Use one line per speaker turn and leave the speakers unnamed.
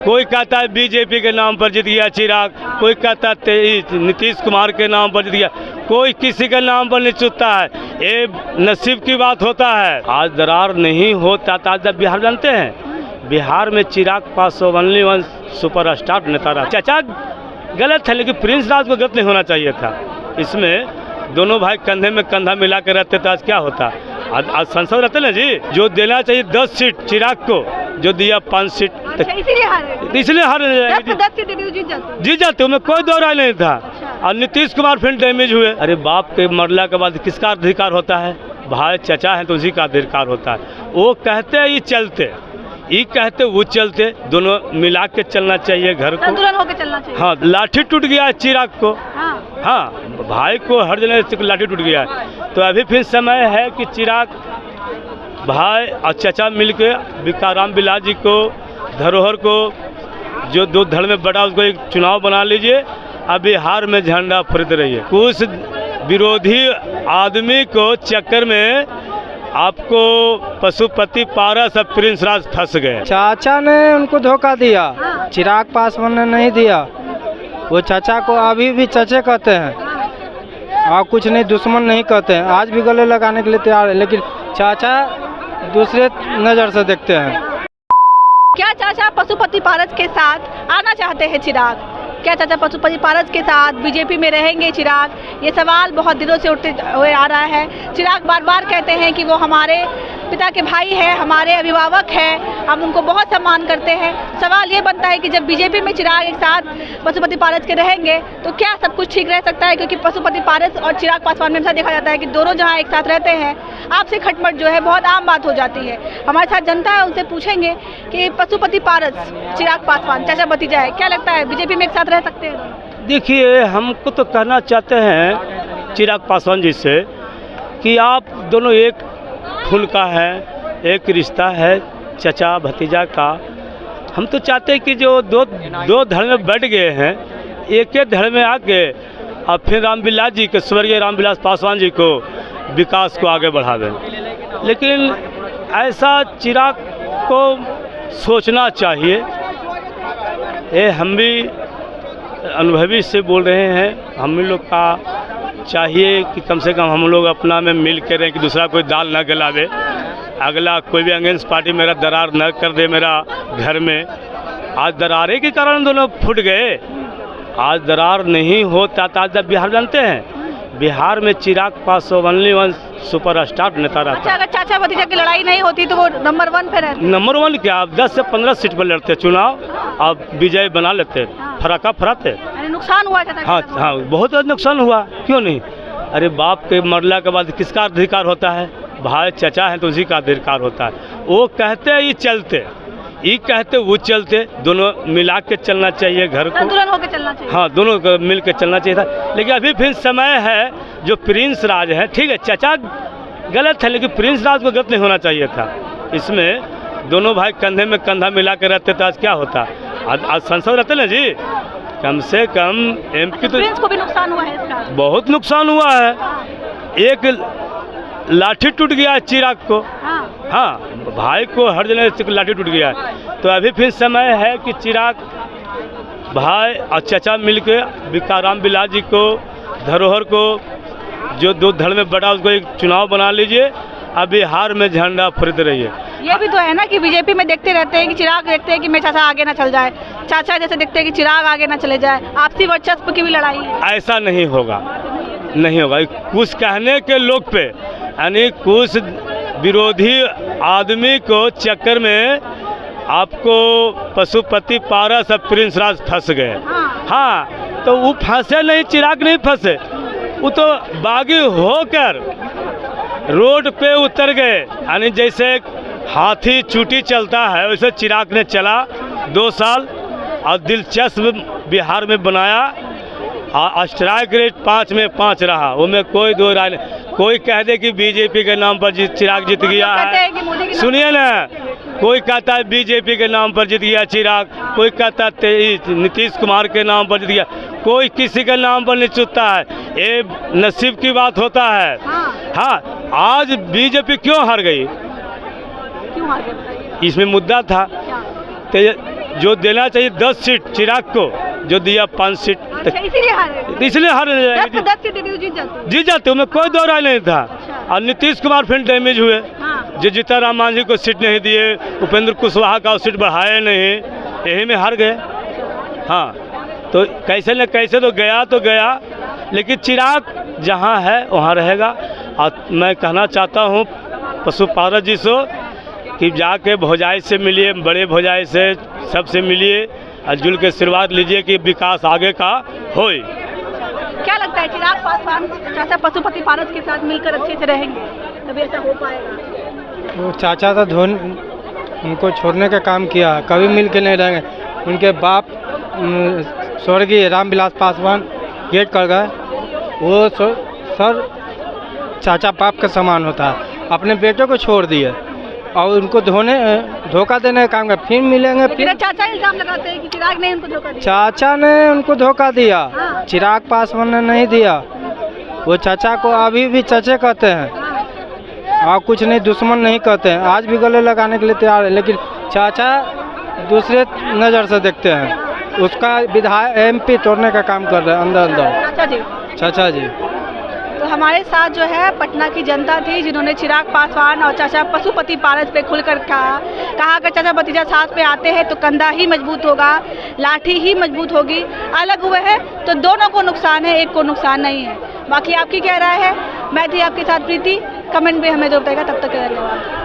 कोई कहता है बीजेपी के नाम पर जीत गया चिराग, कोई कहता है नीतीश कुमार के नाम पर जीत गया, कोई किसी के नाम पर नहीं चुनता है। ये नसीब की बात होता है। आज दरार नहीं होता था जब बिहार जानते हैं, बिहार में Chirag Paswan only one superstar नेता रहा। चाचा गलत है, लेकिन प्रिंस राज को गलत नहीं होना चाहिए था। इसमें दोनों भाई कंधे में कंधा मिला कर रहते तो आज क्या होता। आज संसद रहते ना जी, जो देना चाहिए 10 सीट चिराग को, जो दिया 5 सीट, इसलिए हार जीत जाते। उनमें कोई दो राय नहीं था। और नीतीश कुमार फिर डैमेज हुए। अरे बाप के मरला के बाद किसका अधिकार होता है? भाई चचा है तो उसी का अधिकार होता है। वो कहते हैं ये चलते, ये कहते वो चलते, दोनों मिला के चलना चाहिए घर को, संतुलन होकर चलना चाहिए। हाँ, लाठी टूट गया है चिराग को। हाँ, भाई को हर जगह लाठी टूट गया है। तो अभी फिर समय है कि चिराग भाई और चचा मिलके विकाराम बिलास जी को, धरोहर को, जो दो धड़ में बड़ा, उसको एक चुनाव बना लीजिए। अब बिहार में झंडा फहराते रहिए। कुछ विरोधी आदमी को चक्कर में आपको पशुपति पारस और प्रिंस राज फंस गए।
चाचा ने उनको धोखा दिया, चिराग पासवान ने नहीं दिया। वो चाचा को अभी भी चचे कहते हैं और कुछ नहीं, दुश्मन नहीं कहते हैं। आज भी गले लगाने के लिए तैयार है, लेकिन चाचा दूसरे नज़र से देखते हैं।
क्या चाचा पशुपति पारस के साथ आना चाहते हैं चिराग? क्या चाचा पशुपति पारस के साथ बीजेपी में रहेंगे चिराग? ये सवाल बहुत दिनों से उठते हुए आ रहा है। चिराग बार बार कहते हैं कि वो हमारे पिता के भाई है, हमारे अभिभावक हैं, हम उनको बहुत सम्मान करते हैं। सवाल ये बनता है कि जब बीजेपी में चिराग एक साथ पशुपति पारस के रहेंगे तो क्या सब कुछ ठीक रह सकता है? क्योंकि पशुपति पारस और चिराग पासवान में ऐसा देखा जाता है कि दोनों जहाँ एक साथ रहते हैं, आपसे खटमट जो है बहुत आम बात हो जाती है। हमारे साथ जनता है, उनसे पूछेंगे कि पशुपति पारस चिराग पासवान चाचा भतीजा है, क्या लगता है बीजेपी में एक साथ रह सकते हैं?
देखिए, हमको तो कहना चाहते हैं चिराग पासवान जी से कि आप दोनों एक खून का है, एक रिश्ता है चचा भतीजा का। हम तो चाहते हैं कि जो दो धड़ में बैठ गए हैं, एक एक धड़ में आके और फिर रामविलास जी के, स्वर्गीय रामविलास पासवान जी को, विकास को आगे बढ़ावे। लेकिन ऐसा चिराग को सोचना चाहिए। ये हम भी अनुभवी से बोल रहे हैं। हम लोग का चाहिए कि कम से कम हम लोग अपना में मिल के रहें, कि दूसरा कोई दाल न गलावे, अगला कोई भी अगेंस्ट पार्टी मेरा दरार न कर दे मेरा घर में। आज दरारे के कारण दोनों फूट गए। आज दरार नहीं होता था जब बिहार जानते हैं, बिहार में Chirag Paswan only one superstar नेता रहा।
अच्छा, अगर चाचा भतीजा की लड़ाई नहीं होती तो वो नंबर 1 पे रहते?
नंबर 1 क्या, आप 10 से 15 सीट पर लड़ते चुनाव, आप विजय बना लेते, फराका फराते।
नुकसान हुआ चाचा?
हाँ, बहुत नुकसान हुआ, क्यों नहीं। अरे बाप के मरला के बाद किसका अधिकार होता है? भाई चचा है तो उसी का अधिकार होता है। वो कहते हैं ये चलते, ये कहते वो चलते, दोनों मिला के चलना चाहिए घर को,
संतुलन होकर चलना चाहिए।
हाँ, दोनों को मिल के चलना चाहिए था। लेकिन अभी फिर समय है, जो प्रिंस राज है, ठीक है चाचा गलत है, लेकिन प्रिंस राज को गलत नहीं होना चाहिए था। इसमें दोनों भाई कंधे में कंधा मिला कर रहते तो आज क्या होता। आज संसद रहते ना जी, कम से कम एमपी तो
प्रिंस को भी नुकसान हुआ है इसका?
बहुत नुकसान हुआ है। एक लाठी टूट गया है चिराग को। हाँ, भाई को हर जगह लाठी टूट गया है। तो अभी फिर समय है कि चिराग भाई और चचा मिलके विकाराम बिलास जी को, धरोहर को, जो दो धड़ में बड़ा, उसको एक चुनाव बना लीजिए। अब बिहार में झंडा फहराते रहिए।
ये भी तो है ना कि बीजेपी में देखते रहते हैं कि चिराग देखते हैं कि मैं चाचा आगे ना चल जाए, चाचा जैसे देखते हैं कि चिराग आगे ना चले जाए। आपसी वर्चस्व की भी लड़ाई है।
ऐसा नहीं होगा, नहीं होगा। कुछ कहने के लोग पे, यानी कुछ विरोधी आदमी को चक्कर में आपको पशुपति पारस और प्रिंस राज फंस गए। हाँ, तो वो फंसे नहीं, चिराग नहीं फंसे, वो तो बागी होकर रोड पे उतर गए। यानी जैसे हाथी चूटी चलता है, वैसे चिराग ने चला 2 साल और दिलचस्प बिहार में बनाया। स्ट्राइक रेट 5 में 5 रहा, उनमें कोई दो राय नहीं। कोई कह दे कि बीजेपी के नाम पर चिराग जीत गया है, सुनिए ना, कोई कहता है बीजेपी के नाम पर जीत गया चिराग, कोई कहता है नीतीश कुमार के नाम पर जीत गया, कोई किसी के नाम पर नहीं चुनता है। ये नसीब की बात होता है। हाँ, आज बीजेपी क्यों हार गई?
क्यों हार गई?
इसमें मुद्दा था। तो जो देना चाहिए 10 सीट चिराग को, जो दिया 5 सीट
अच्छा, इसीलिए हारे।
इसलिए हार जाएंगे।
10 सीट जीत जाते।
जीत जाते, उनमें कोई दो राय नहीं था।
अच्छा।
और नीतीश कुमार फिर डैमेज हुए,
हाँ।
जो जीताराम मांझी को सीट नहीं दिए, उपेंद्र कुशवाहा का सीट बढ़ाए नहीं, यही में हार गए। हाँ, तो कैसे न कैसे तो गया, लेकिन चिराग जहाँ है वहाँ रहेगा। और मैं कहना चाहता हूँ पशुपालक जी से कि जाके भौजाई से मिलिए, बड़े भौजाई से सबसे मिलिए और जुल के आशीर्वाद लीजिए कि विकास आगे का होए।
क्या लगता है चिराग पासवान चाचा पशुपति पारस के साथ मिलकर अच्छे से रहेंगे, तभी ऐसा हो पाएगा?
वो चाचा तो उनको छोड़ने का काम किया, कभी मिल के नहीं रहेंगे। उनके बाप स्वर्गीय रामविलास पासवान गेट कर गए, वो सर चाचा बाप के समान होता है, अपने बेटे को छोड़ दिए और उनको धोखा देने का काम किया। फिर मिलेंगे, फिर
चाचा इल्जाम लगाते हैं कि चिराग ने उनको धोखा दिया।
चाचा ने उनको धोखा दिया,
हाँ।
चिराग पासवान ने नहीं दिया। वो चाचा को अभी भी चचे कहते हैं और कुछ नहीं, दुश्मन नहीं कहते हैं। आज भी गले लगाने के लिए तैयार है, लेकिन चाचा दूसरे नज़र से देखते हैं। उसका विधायक MP तोड़ने का काम कर रहे हैं अंदर। चाचा जी
तो हमारे साथ जो है पटना की जनता थी, जिन्होंने चिराग पासवान और चाचा पशुपति पारस पे खुलकर कहा कि चाचा भतीजा साथ में आते हैं तो कंधा ही मजबूत होगा, लाठी ही मजबूत होगी। अलग हुए हैं तो दोनों को नुकसान है, एक को नुकसान नहीं है। बाकी आपकी क्या राय है? मैं थी आपके साथ प्रीति, कमेंट में हमें जो बताएगा। तब तक धन्यवाद।